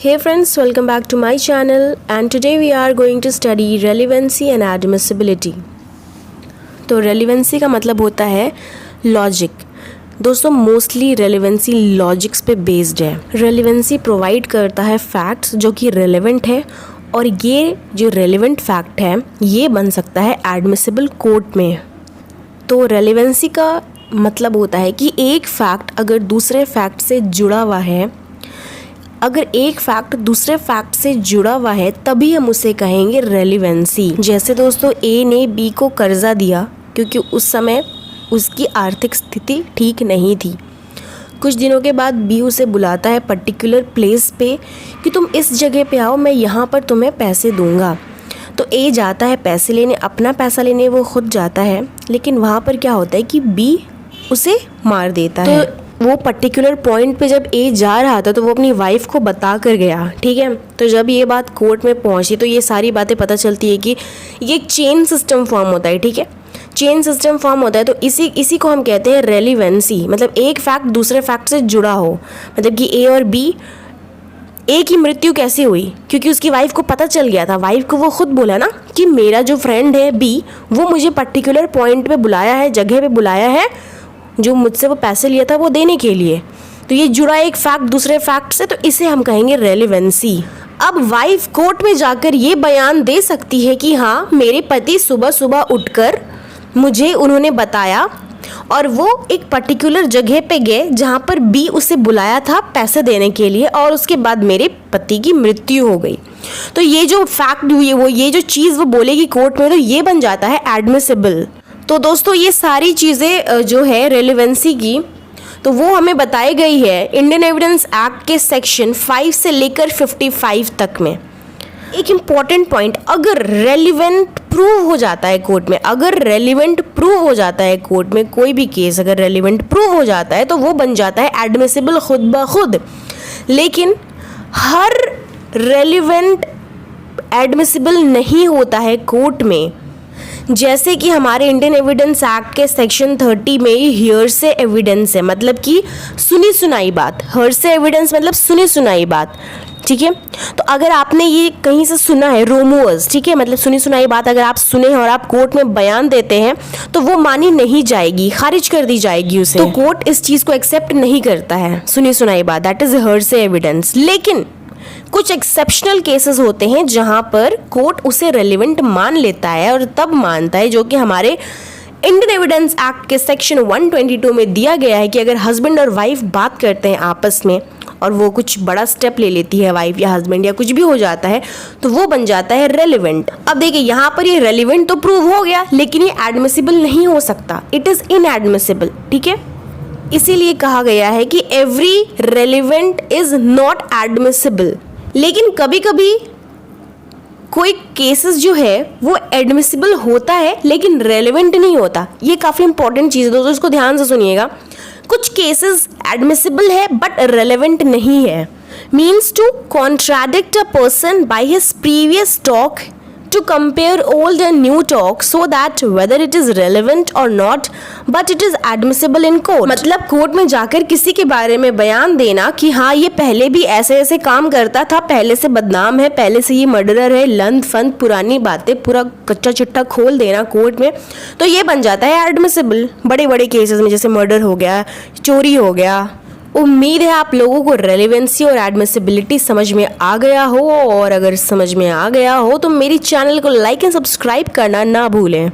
Hey friends, welcome back to my channel and today we are going to study relevancy and admissibility। तो relevancy का मतलब होता है logic. दोस्तों mostly relevancy logics पे based है। रेलेवेंसी प्रोवाइड करता है फैक्ट्स जो कि रेलेवेंट है और ये जो रेलेवेंट फैक्ट है ये बन सकता है एडमिसिबल कोर्ट में। तो रेलेवेंसी का मतलब होता है कि एक फैक्ट अगर दूसरे फैक्ट से जुड़ा हुआ है, अगर एक फैक्ट दूसरे फैक्ट से जुड़ा हुआ है तभी हम उसे कहेंगे रेलेवेंसी। जैसे दोस्तों ए ने बी को कर्जा दिया क्योंकि उस समय उसकी आर्थिक स्थिति ठीक नहीं थी। कुछ दिनों के बाद बी उसे बुलाता है पर्टिकुलर प्लेस पे कि तुम इस जगह पे आओ, मैं यहाँ पर तुम्हें पैसे दूंगा। तो ए जाता है पैसे लेने, अपना पैसा लेने वो खुद जाता है, लेकिन वहाँ पर क्या होता है कि बी उसे मार देता है। तो वो पर्टिकुलर पॉइंट पे जब ए जा रहा था तो वो अपनी वाइफ को बता कर गया, ठीक है। तो जब ये बात कोर्ट में पहुंची तो ये सारी बातें पता चलती है कि ये एक चेन सिस्टम फॉर्म होता है, ठीक है। चेन सिस्टम फॉर्म होता है तो इसी को हम कहते हैं रेलेवेंसी। मतलब एक फैक्ट दूसरे फैक्ट से जुड़ा हो। मतलब कि ए और बी, ए की मृत्यु कैसे हुई क्योंकि उसकी वाइफ को पता चल गया था। वाइफ को वो खुद बोला ना कि मेरा जो फ्रेंड है बी वो मुझे पर्टिकुलर पॉइंट पे बुलाया है, जगह पे बुलाया है जो मुझसे वो पैसे लिया था वो देने के लिए। तो ये जुड़ा एक फैक्ट दूसरे फैक्ट से, तो इसे हम कहेंगे रेलेवेंसी। अब वाइफ कोर्ट में जाकर ये बयान दे सकती है कि हाँ मेरे पति सुबह सुबह उठकर मुझे उन्होंने बताया और वो एक पर्टिकुलर जगह पे गए जहाँ पर बी उसे बुलाया था पैसे देने के लिए और उसके बाद मेरे पति की मृत्यु हो गई। तो ये जो फैक्ट हुई वो ये जो चीज़ वो बोलेगी कोर्ट में तो ये बन जाता है एडमिसिबल। तो दोस्तों ये सारी चीज़ें जो है रेलेवेंसी की तो वो हमें बताई गई है इंडियन एविडेंस एक्ट के सेक्शन 5 से लेकर 55 तक में। एक इम्पॉर्टेंट पॉइंट, अगर रेलिवेंट प्रूव हो जाता है कोर्ट में, अगर रेलिवेंट प्रूव हो जाता है कोर्ट में कोई भी केस अगर रेलिवेंट प्रूव हो जाता है तो वो बन जाता है एडमिसिबल खुद ब खुद। लेकिन हर रेलिवेंट एडमिसिबल नहीं होता है कोर्ट में। जैसे कि हमारे इंडियन एविडेंस एक्ट के सेक्शन 30 में हियरसे एविडेंस है, मतलब कि सुनी सुनाई बात। हियरसे एविडेंस मतलब सुनी सुनाई बात, ठीक है। तो अगर आपने ये कहीं से सुना है रूमर्स, ठीक है, मतलब सुनी सुनाई बात अगर आप सुने हैं और आप कोर्ट में बयान देते हैं तो वो मानी नहीं जाएगी, खारिज कर दी जाएगी उसे। तो कोर्ट इस चीज़ को एक्सेप्ट नहीं करता है, सुनी सुनाई बात, दैट इज हियरसे एविडेंस। लेकिन कुछ एक्सेप्शनल केसेस होते हैं जहां पर कोर्ट उसे रेलेवेंट मान लेता है और तब मानता है, जो कि हमारे इंडियन एविडेंस एक्ट के सेक्शन 122 में दिया गया है कि अगर हस्बैंड और वाइफ बात करते हैं आपस में और वो कुछ बड़ा स्टेप ले लेती है वाइफ या हस्बैंड या कुछ भी हो जाता है तो वो बन जाता है रेलेवेंट। अब देखिए यहाँ पर ये रेलेवेंट तो प्रूव हो गया लेकिन ये एडमिसिबल नहीं हो सकता, इट इज़ इनएडमिसिबल, ठीक है। इसीलिए कहा गया है कि every relevant is not admissible. लेकिन कभी कभी कोई केसेस जो है वो एडमिसिबल होता है लेकिन रेलेवेंट नहीं होता। ये काफ़ी इंपॉर्टेंट चीज़ है दोस्तों, इसको ध्यान से सुनिएगा। कुछ केसेस एडमिसिबल है बट रेलेवेंट नहीं है। Means to contradict a person by his previous talk to compare old and new talk so that whether it is relevant or not but it is admissible in court। मतलब court में जाकर किसी के बारे में बयान देना कि हाँ ये पहले भी ऐसे ऐसे काम करता था, पहले से बदनाम है, पहले से ये मर्डरर है, लंद फंद पुरानी बातें पूरा कच्चा चिट्ठा खोल देना कोर्ट में, तो ये बन जाता है एडमिसिबल बड़े बड़े केसेस में, जैसे मर्डर हो गया, चोरी हो गया। उम्मीद है आप लोगों को रेलेवेंसी और एडमिसिबिलिटी समझ में आ गया हो, और अगर समझ में आ गया हो तो मेरी चैनल को लाइक एंड सब्सक्राइब करना ना भूलें।